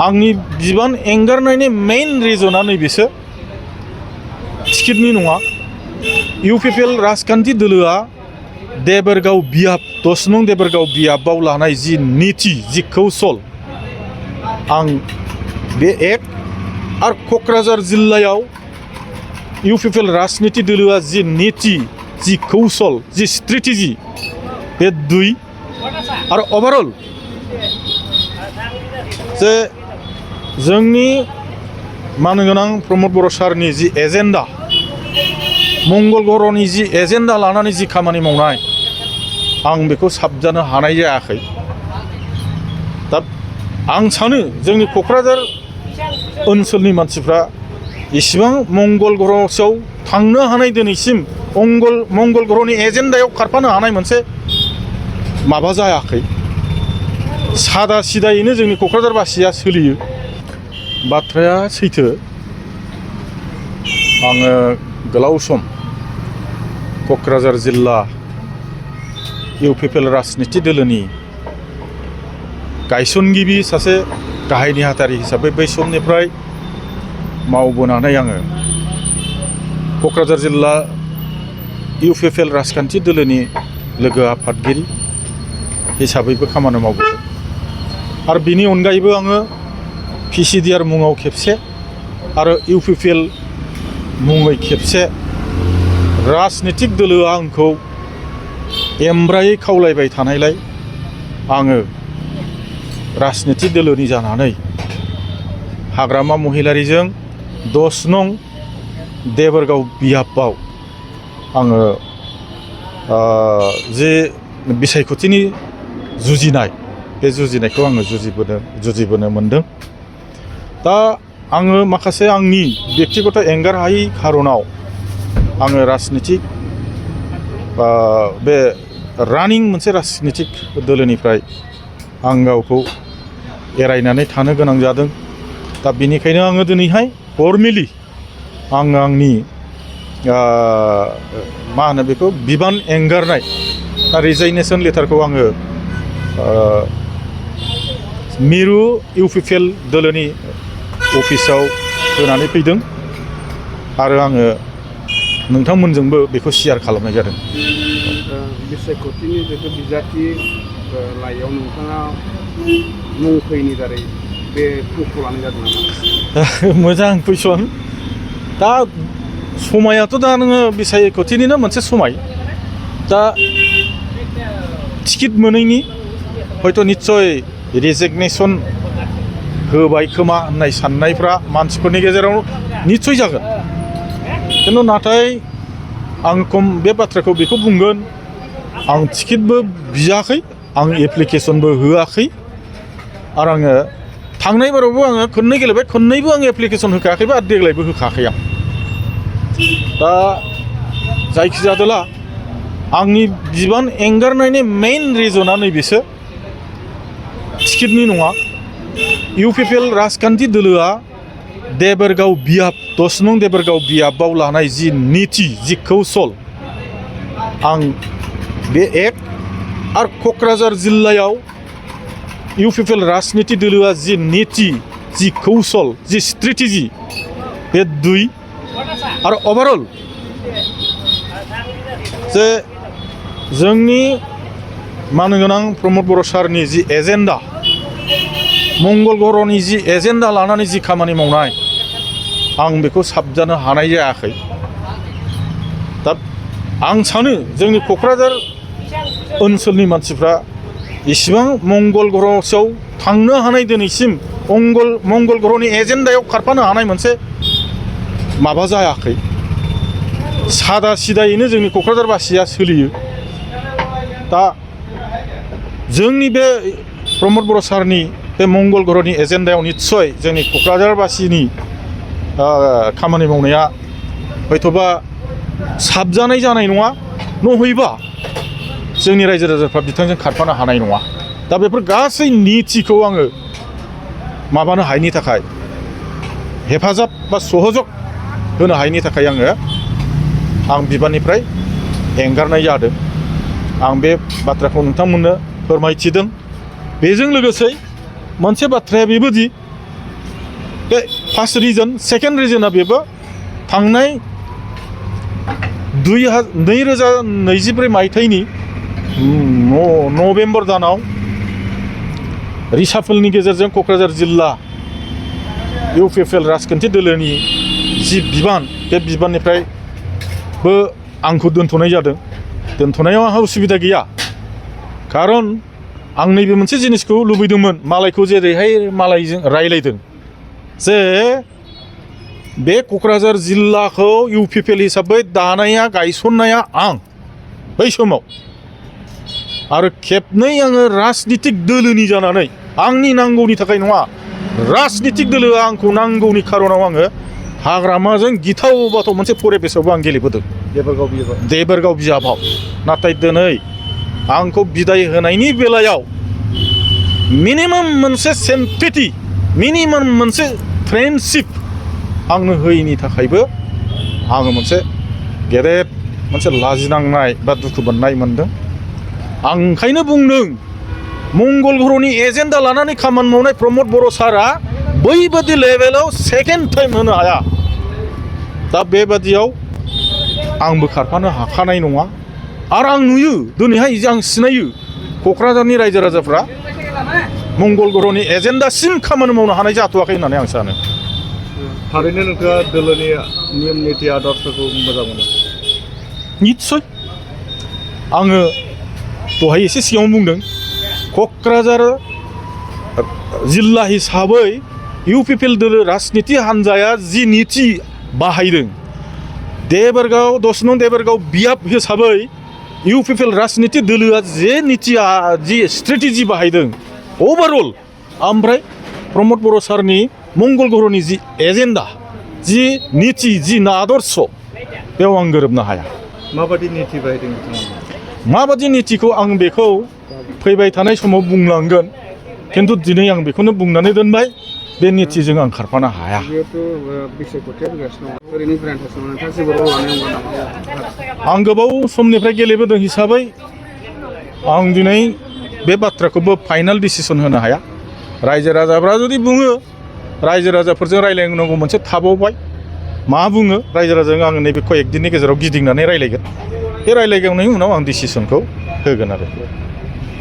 आंनि बिबान एंगारनायनि मेइन रिजना नैबेसो टिकेटनि नङा। इउपिपिएल राजखान्थि दोलोआ देबरगाव बियाब 10 नं देबरगाव बियाबाव लानाय जि नीति जि कौशल आं बे एक आरो क'क्राझार जिल्लायाव इउपिपिएल राजनीति दोलोआ जि नीति जि कौशल जि स्ट्रेटेजि बे 2 आरो ओभारअल जे जोंनि मानगोनां प्रमद बर' सारनि जि एजेन्डा मंगल ग्रहनि जि एजेन्डा लानानै जि खामानि मावनाय आं बेखौ साबजानो हानाय जायाखै। दा आं सानो जोंनि क'क्राझार ओनसोलनि मानसिफ्रा इसिबां मंगल ग्रहआव थांनो हानाय दिनैसिम मंगल ग्रहनि एजेन्डायाव खारफानो हानाय मोनसे माबा जायाखै। सादा सिदायैनो जोंनि क'क्राझारबासिया सोलियो। बाथ्राया सैथो। आङो गोलाव सम क'क्राझार जिल्ला इउपिपिएल राजनीति दोलोनि गायसनगिरि सासे गाहाय नेहाथारि हिसाबै बै समनिफ्राय मावबोनानै आङो क'क्राझार जिल्ला इउपिपिएल राजखान्थि दोलोनि लोगो आफादगिरि हिसाबैबो खामानि मावबोदों। आरो बिनि अनगायैबो आङो पिसिडिआर मुङाव खेबसे आरो इउपिपिएल मुङै खेबसे राजनीतिक दोलोआ आंखौ एमब्रायै खावलायबाय थानायलाय आङो राजनीति दोलोनि जानानै हाग्रामा महिलारिजों 10 नं देबरगाव बियाबाव आङो जे बिसायख'थिनि जुजिनाय बे जुजिनायखौ आङो जुजिबोनो मोनदों। दा आङो माखासे आंनि बेक्तिगत एंगार हायै खारनाव आङो राजनीतिक बे रानिं मोनसे राजनीतिक दोलोनिफ्राय आं गावखौ एरायनानै थानो गोनां जादों। दा बेनिखायनो आङो दिनैहाय फर्मेलि आङो आंनि मा होनो बेखौ बिबान एंगारनाय रिजाइनेसन लेटारखौ आङो मिरु इउपिपिएल दोलोनि अफिसाव होनानै फैदों आरो आङो नोंथांमोनजोंबो बेखौ शेयार खालामनाय जादों। बिसायख'थिनि जितु बिजाथि लाइयाव नोंथाङा मुं फैनि दारै बे थांखिखौ लानाय जादों नामा? मोजां कुइसन। दा समायाथ' दा नोङो बिसायख'थिनिनो मोनसे समाय। दा टिकेट मोनैनि हयथ' निस्सय रिजिगनेसन होबाय खोमा होननाय साननायफ्रा मानसिफोरनि गेजेराव निस्सय जागोन। खिन्थु नाथाय आं बे बाथ्राखौ बेखौ बुंगोन आं टिकेटबो बियाखै आं एप्लिकेसनबो होआखै आरो आङो थांनाय बारावबो आङो खननै गेलेबाय खननैबो आं एप्लिकेसन होखायाखैबा आरो देग्लायबो होखायाखै आं। दा जायखिजादोला आंनि बिबान एंगारनायनि मेइन रिजना नैबेसो टिकेटनि नङा। इउपिपिएल राजखान्थि दोलोआ देबरगाव बियाब 10 नं देबरगाव बियाबाव लानाय जि नीति जि कौशल आं बे एक आरो क'क्राझार जिल्लायाव इउपिपिएल राजनीति दोलोआ जि नीति जि कौशल जि स्ट्रेटेजि बे 2 आरो ओभारअल जे जोंनि मानगोनां प्रमद बर' सारनि जि एजेन्डा मंगल ग्रहनि जि एजेन्डा लानानै जि खामानि मावनाय आं बेखौ साबजानो हानाय जायाखै। दा आं सानो जोंनि क'क्राझार ओनसोलनि मानसिफ्रा इसिबां मंगल ग्रहआव थांनो हानाय दिनैसिम मंगल ग्रहनि एजेन्डायाव खारफानो हानाय मोनसे माबा जायाखै। सादा सिदायैनो जोंनि क'क्राझारबासिया सोलियो। दा जोंनि बे प्रमद बर' सारनि बे मंगल ग्रहनि एजेन्डायाव निस्सय जोंनि क'क्राझारबासिनि खामानि मावनाया हयथ'बा साबजानाय जानाय नङा नहयबा जोंनि रायजो राजाफ्रा बिथांजों खारफानो हानाय नङा। दा बेफोर गासै नीतिखौ आङो माबानो हायैनि थाखाय हेफाजाब बा सहयोग होनो हायैनि थाखाय आं बिबाननिफ्राय एंगारनाय जादों। आं बे बाथ्राखौ नोंथांमोननो फोरमायथिदों। बेजों लोगोसे मोनसे बाथ्राया बेबोदि बे फार्स्ट रिजन सेकेन्ड रिजना बेबो थांनाय 2024 मायथाइनि नभेम्बर दानाव रिसाफलनि गेजेरजों क'क्राझार जिल्ला UPPL राजखान्थि दोलोनि जि बिबान बे बिबाननिफ्रायबो आंखौ दोनथ'नाय जादों दोनथ'नायाव आंहा उसुबिदा गैया खारन आं नैबे मोनसे जिनिसखौ लुबैदोंमोन मालायखौ जेरैहाय मालायजों रायलायदों जे बे क'क्राझार जिल्लाखौ UPPL हिसाबै दानाया गायसननाया आं बै समाव आरो खेबनै आङो राजनितिक दोलोनि जानानै आंनि नांगौनि थाखाय नङा राजनितिक दोलोआ आंखौ नांगौनि खारनाव आङो हाग्रामाजों गिथाव बाथाव मोनसे परिबेसावबो आं गेलेबोदों देबोरगाव बिजाबाव नाथाय दिनै आंखौ बिदाय होनायनि बेलायाव मिनिमाम मोनसे सिम्पेथि मिनिमाम मोनसे फ्रेन्डशिप आंनो होयैनि थाखायबो आङो मोनसे गेदेर मोनसे लाजिनांनाय बा दुखु मोननाय मोनदों आं ओंखायनो बुंदों मंगल ग्रहनि एजेन्डा लानानै खामानि मावनाय प्रमद बर' सारा बैबादि लेभेलाव सेकेन्ड टाइम होनो हाया दा बेबादियाव आंबो खारफानो हाखानाय नङा आरो आं नुयो दिनैहाय आं सिनायो क'क्राझारनि रायजो राजाफ्रा मंगल ग्रहनि एजेन्डासिम खामानि मावनो हानाय जाथ'वाखै होननानै आं सानो थारैनो नोंथाङा दोलोनि नियम निति आदर्शखौ मोजां मोनो निस्सय आङो दहाय एसे सिगाङाव बुंदों क'क्राझार जिल्ला हिसाबै UPPL दोलो राजनिति हान्जाया जि निति बाहायदों देबोरगाव 10 नं देबोरगाव बियाब हिसाबै UPPL राजनिति दोलोआ जे नितिया जि स्ट्रेटेजि बाहायदों ओभारअल ओमफ्राय प्रमद बर' सारनि मंगल ग्रहनि जि एजेन्डा जि निति जि आदर्श बेयाव आं गोरोबनो हाया माबादि निति बाहायदों बिथाङा माबादि नितिखौ आं बेखौ फैबाय थानाय समाव बुंलांगोन खिन्थु दिनै आं बेखौनो बुंनानै दोनबाय बे नितिजों आं खारफानो हाया जिहेतु बिसायख'थिया फैगासिनो दं ओरैनो ब्रेन्टासआव नोंथाङा जेबो रल लानाय नङा नामा आं गोबाव समनिफ्राय गेलेबोदों हिसाबै आं दिनै बे बाथ्राखौबो फाइनाल डिसिसन होनो हाया रायजो राजाफ्रा जुदि बुङो रायजो राजाफोरजों रायलायनांगौ मोनसे थाबावबाय मा बुङो रायजो राजाजों आं नैबे कयेक दिननि गेजेराव गिदिंनानै रायलायगोन बे रायलायगावनायनि उनाव आं डिसिसनखौ होगोन आरो